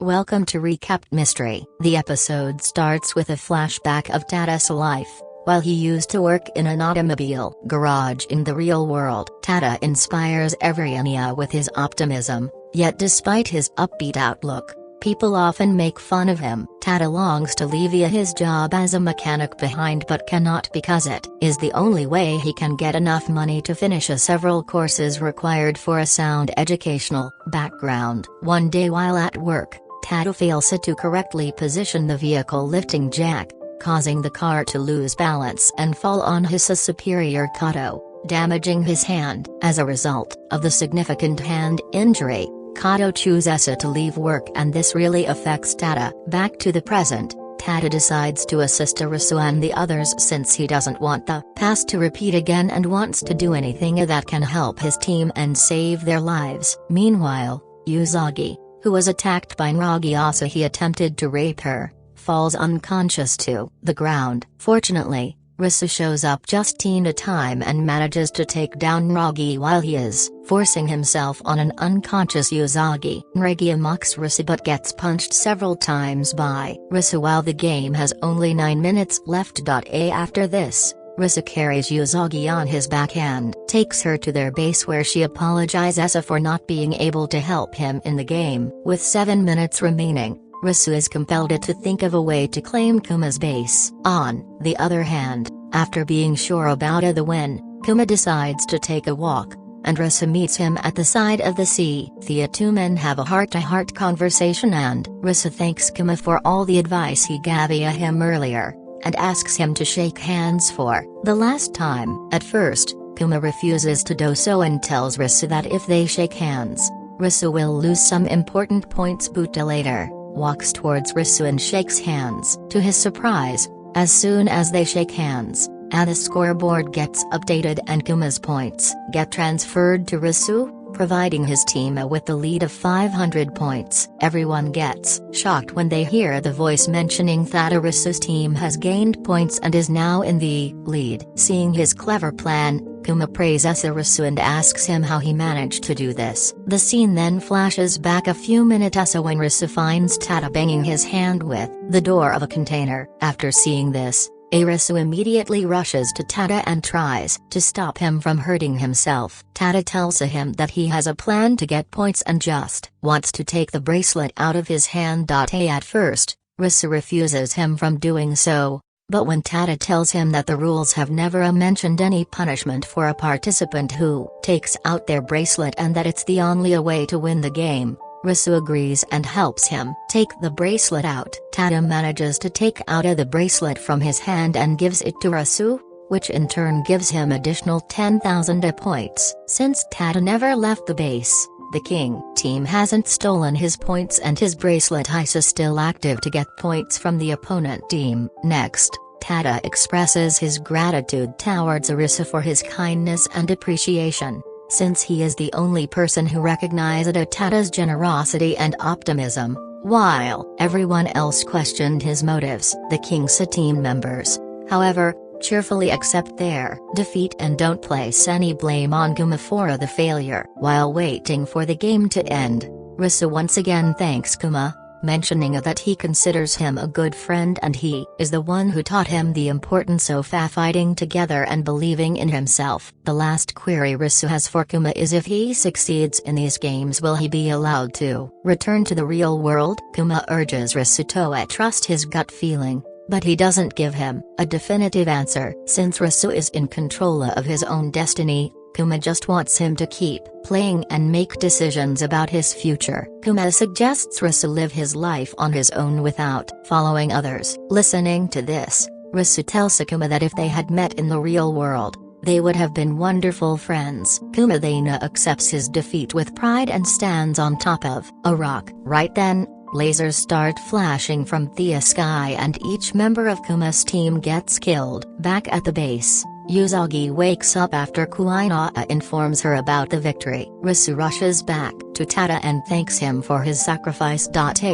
Welcome to Recapped Mystery. The episode starts with a flashback of Tada's life, while he used to work in an automobile garage in the real world. Tada inspires everyone with his optimism, yet despite his upbeat outlook, people often make fun of him. Tada longs to leave his job as a mechanic behind but cannot because it is the only way he can get enough money to finish several courses required for a sound educational background. One day while at work, Tada fails to correctly position the vehicle lifting jack, causing the car to lose balance and fall on his superior Kato, damaging his hand. As a result of the significant hand injury, Kato chooses to leave work and this really affects Tada. Back to the present, Tada decides to assist Arisu and the others since he doesn't want the past to repeat again and wants to do anything that can help his team and save their lives. Meanwhile, Usagi, who was attacked by Nagi after he attempted to rape her, falls unconscious to the ground. Fortunately, Risu shows up just in time and manages to take down Nagi while he is forcing himself on an unconscious Usagi. Nagi mocks Risu but gets punched several times by Risu while the game has only 9 minutes left. After this, Risu carries Usagi on his back and takes her to their base where she apologizes for not being able to help him in the game. With 7 minutes remaining, Risu is compelled to think of a way to claim Kuma's base. On the other hand, after being sure about the win, Kuma decides to take a walk, and Risu meets him at the side of the sea. The two men have a heart-to-heart conversation and Risu thanks Kuma for all the advice he gave him earlier, and asks him to shake hands for the last time. At first, Kuma refuses to do so and tells Risu that if they shake hands, Risu will lose some important points. But later, walks towards Risu and shakes hands. To his surprise, as soon as they shake hands, the scoreboard gets updated and Kuma's points get transferred to Risu, providing his team with the lead of 500 points. Everyone gets shocked when they hear the voice mentioning that Arisu's team has gained points and is now in the lead. Seeing his clever plan, Kuma praises Arisu and asks him how he managed to do this. The scene then flashes back a few minutes when Arisu finds Tada banging his hand with the door of a container. After seeing this, Arisu immediately rushes to Tada and tries to stop him from hurting himself. Tada tells him that he has a plan to get points and just wants to take the bracelet out of his hand. At first, Arisu refuses him from doing so, but when Tada tells him that the rules have never mentioned any punishment for a participant who takes out their bracelet and that it's the only way to win the game, Risu agrees and helps him take the bracelet out. Tada manages to take out the bracelet from his hand and gives it to Risu, which in turn gives him additional 10,000 points. Since Tada never left the base, the King team hasn't stolen his points and his bracelet is still active to get points from the opponent team. Next, Tada expresses his gratitude towards Arisu for his kindness and appreciation, since he is the only person who recognized Tada's generosity and optimism, while everyone else questioned his motives. The King's team members, however, cheerfully accept their defeat and don't place any blame on Kuma for the failure. While waiting for the game to end, Risu once again thanks Kuma, mentioning that he considers him a good friend and he is the one who taught him the importance of fighting together and believing in himself. The last query Risu has for Kuma is if he succeeds in these games will he be allowed to return to the real world? Kuma urges Risu to trust his gut feeling, but he doesn't give him a definitive answer. Since Risu is in control of his own destiny, Kuma just wants him to keep playing and make decisions about his future. Kuma suggests Risu live his life on his own without following others. Listening to this, Risu tells Kuma that if they had met in the real world, they would have been wonderful friends. Kuma then accepts his defeat with pride and stands on top of a rock. Right then, lasers start flashing from the sky and each member of Kuma's team gets killed. Back at the base, Usagi wakes up after Kuina informs her about the victory. Risu rushes back to Tada and thanks him for his sacrifice.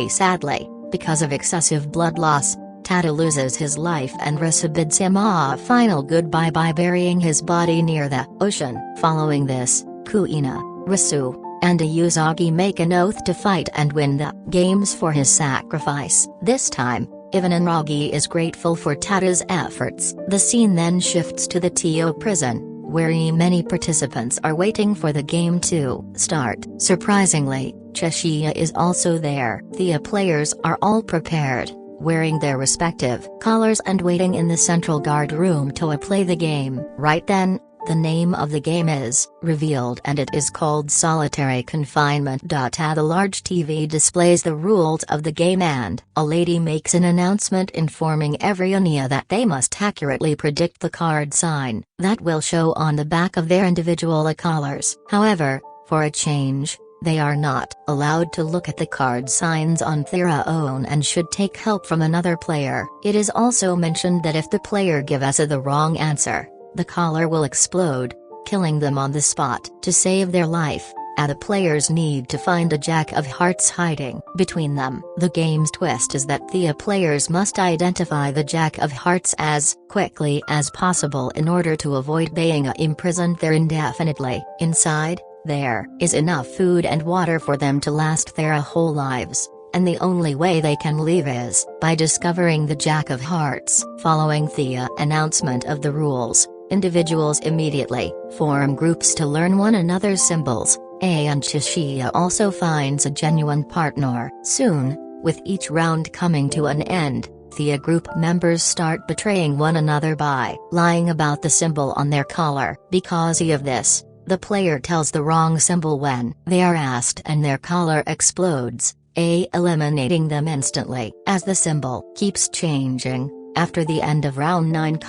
Sadly, because of excessive blood loss, Tada loses his life and Risu bids him a final goodbye by burying his body near the ocean. Following this, Kuina, Risu, and Usagi make an oath to fight and win the games for his sacrifice. This time, even Aragi is grateful for Tada's efforts. The scene then shifts to the Tio prison, where many participants are waiting for the game to start. Surprisingly, Cheshire is also there. The players are all prepared, wearing their respective collars and waiting in the central guard room to play the game. Right then, the name of the game is revealed and it is called Solitary Confinement. At a large TV displays the rules of the game and a lady makes an announcement informing everyone that they must accurately predict the card sign that will show on the back of their individual collars. However, for a change, they are not allowed to look at the card signs on their own and should take help from another player. It is also mentioned that if the player gives the wrong answer, the collar will explode, killing them on the spot. To save their life, the players need to find a Jack of Hearts hiding between them. The game's twist is that the players must identify the Jack of Hearts as quickly as possible in order to avoid being imprisoned there indefinitely. Inside, there is enough food and water for them to last their whole lives, and the only way they can leave is by discovering the Jack of Hearts. Following the announcement of the rules, individuals immediately form groups to learn one another's symbols, and Cheshire also finds a genuine partner. Soon, with each round coming to an end, the group members start betraying one another by lying about the symbol on their collar. Because of this, the player tells the wrong symbol when they are asked and their collar explodes, eliminating them instantly. As the symbol keeps changing, after the end of round 9,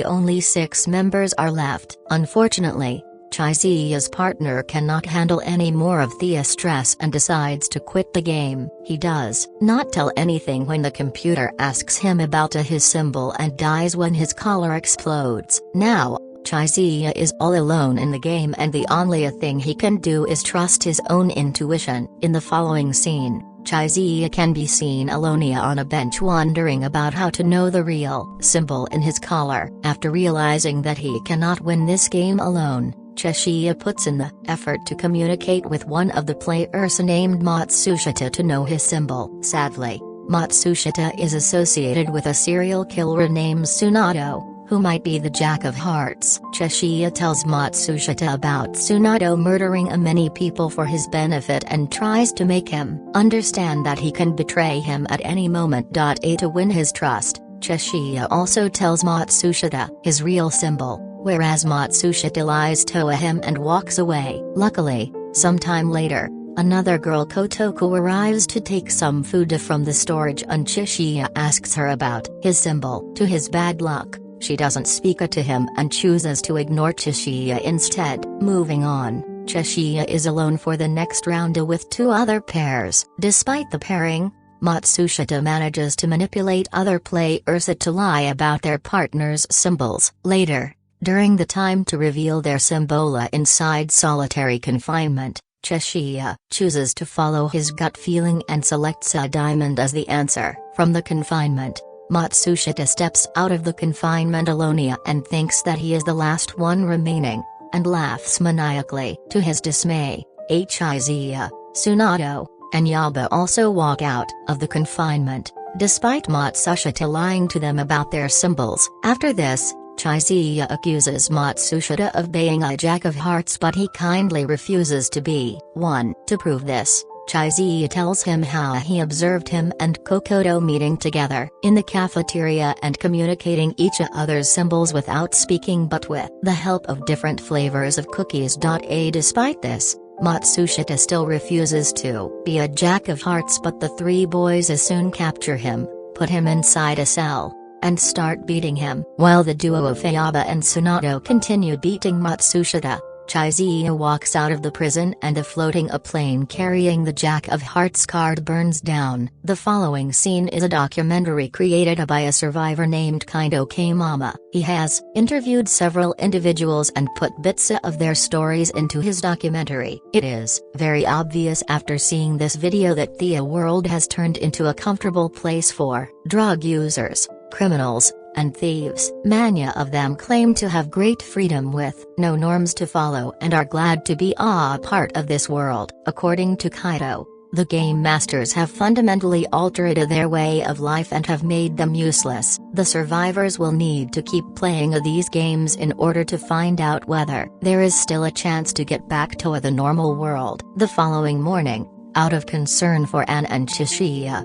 only 6 members are left. Unfortunately, Chizia's partner cannot handle any more of the stress and decides to quit the game. He does not tell anything when the computer asks him about his symbol and dies when his collar explodes. Now, Chizia is all alone in the game and the only thing he can do is trust his own intuition. In the following scene, Chizia can be seen alone on a bench wondering about how to know the real symbol in his collar. After realizing that he cannot win this game alone, Cheshire puts in the effort to communicate with one of the players named Matsushita to know his symbol. Sadly, Matsushita is associated with a serial killer named Tsunato, who might be the Jack of Hearts. Cheshire tells Matsushita about Tsunato murdering many people for his benefit and tries to make him understand that he can betray him at any moment. To win his trust, Cheshire also tells Matsushita his real symbol, whereas Matsushita lies to him and walks away. Luckily, sometime later, another girl Kotoku arrives to take some food from the storage and Cheshire asks her about his symbol. To his bad luck, she doesn't speak to him and chooses to ignore Cheshire instead. Moving on, Cheshire is alone for the next round with 2 other pairs. Despite the pairing, Matsushita manages to manipulate other players to lie about their partner's symbols. Later, during the time to reveal their symbola inside solitary confinement, Cheshire chooses to follow his gut feeling and selects a diamond as the answer. From the confinement, Matsushita steps out of the confinement alone and thinks that he is the last one remaining, and laughs maniacally. To his dismay, Chizia, Tsunato, and Yaba also walk out of the confinement, despite Matsushita lying to them about their symbols. After this, Chizia accuses Matsushita of being a Jack of Hearts but he kindly refuses to be one. To prove this, Chizia tells him how he observed him and Kokoto meeting together in the cafeteria and communicating each other's symbols without speaking but with the help of different flavors of cookies. Despite this, Matsushita still refuses to be a Jack of Hearts but the 3 boys soon capture him, put him inside a cell, and start beating him. While the duo of Yaba and Tsunato continue beating Matsushita, Chizia walks out of the prison and a floating plane carrying the Jack of Hearts card burns down. The following scene is a documentary created by a survivor named Kaido K-Mama. He has interviewed several individuals and put bits of their stories into his documentary. It is very obvious after seeing this video that the world has turned into a comfortable place for drug users, criminals, and thieves. Many of them claim to have great freedom with no norms to follow and are glad to be a part of this world. According to Kaito, the game masters have fundamentally altered their way of life and have made them useless. The survivors will need to keep playing these games in order to find out whether there is still a chance to get back to the normal world. The following morning, out of concern for Anne and Chishiya,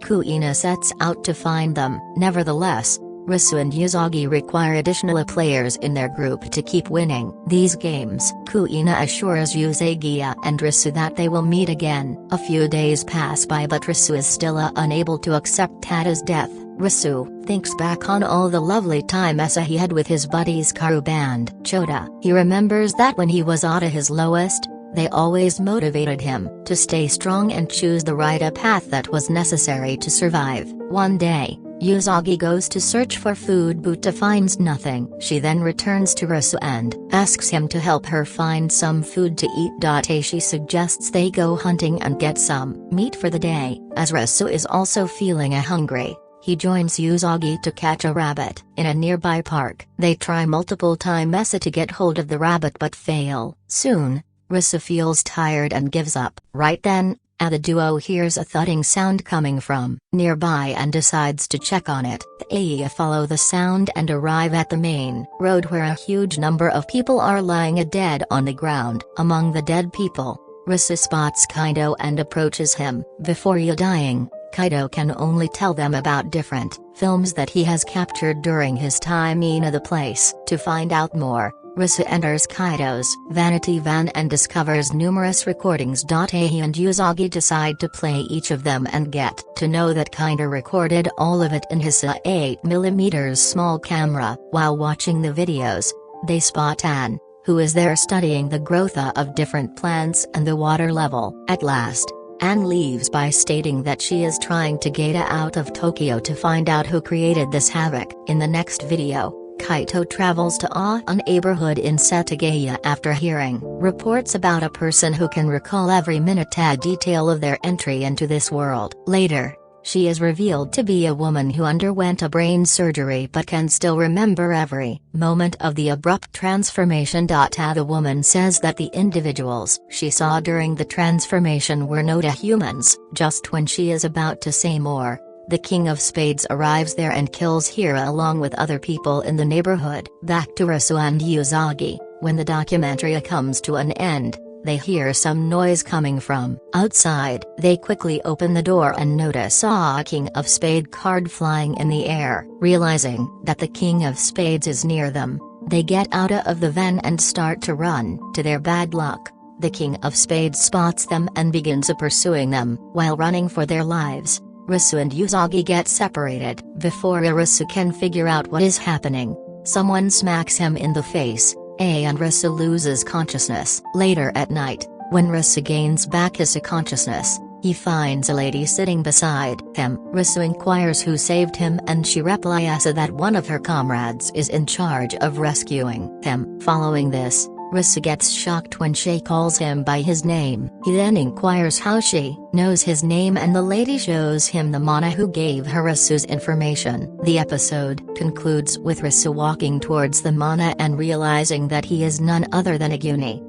Kuina sets out to find them. Nevertheless, Risu and Usagi require additional players in their group to keep winning these games. Kuina assures Usagi and Risu that they will meet again. A few days pass by but Risu is still unable to accept Tada's death. Risu thinks back on all the lovely times he had with his buddies Karube and Chota. He remembers that when he was at his lowest, they always motivated him to stay strong and choose the right path that was necessary to survive. One day, Usagi goes to search for food but finds nothing. She then returns to Risu and asks him to help her find some food to eat. She suggests they go hunting and get some meat for the day. As Risu is also feeling hungry, he joins Usagi to catch a rabbit. In a nearby park, they try multiple times to get hold of the rabbit but fail. Soon, Risu feels tired and gives up. Right then, the duo hears a thudding sound coming from nearby and decides to check on it. They follow the sound and arrive at the main road where a huge number of people are lying dead on the ground. Among the dead people, Risu spots Kaito and approaches him. Before dying, Kaito can only tell them about different films that he has captured during his time in the place. To find out more, Risu enters Kaito's vanity van and discovers numerous recordings. He and Usagi decide to play each of them and get to know that Kaito recorded all of it in his 8mm small camera. While watching the videos, they spot Anne, who is there studying the growth of different plants and the water level. At last, Anne leaves by stating that she is trying to get out of Tokyo to find out who created this havoc. In the next video, Kaito travels to a neighborhood in Setagaya after hearing reports about a person who can recall every minute detail of their entry into this world. Later, she is revealed to be a woman who underwent a brain surgery but can still remember every moment of the abrupt transformation. The woman says that the individuals she saw during the transformation were not humans. Just when she is about to say more, the King of Spades arrives there and kills Hira along with other people in the neighborhood. Back to Risu and Usagi. When the documentary comes to an end, they hear some noise coming from outside. They quickly open the door and notice a King of Spades card flying in the air. Realizing that the King of Spades is near them, they get out of the van and start to run. To their bad luck, the King of Spades spots them and begins pursuing them. While running for their lives, Risu and Usagi get separated. Before Arisu can figure out what is happening, someone smacks him in the face, and Risu loses consciousness. Later at night, when Risu gains back his consciousness, he finds a lady sitting beside him. Risu inquires who saved him and she replies that one of her comrades is in charge of rescuing him. Following this, Risu gets shocked when she calls him by his name. He then inquires how she knows his name and the lady shows him the mana who gave her Risu's information. The episode concludes with Risu walking towards the mana and realizing that he is none other than Aguni.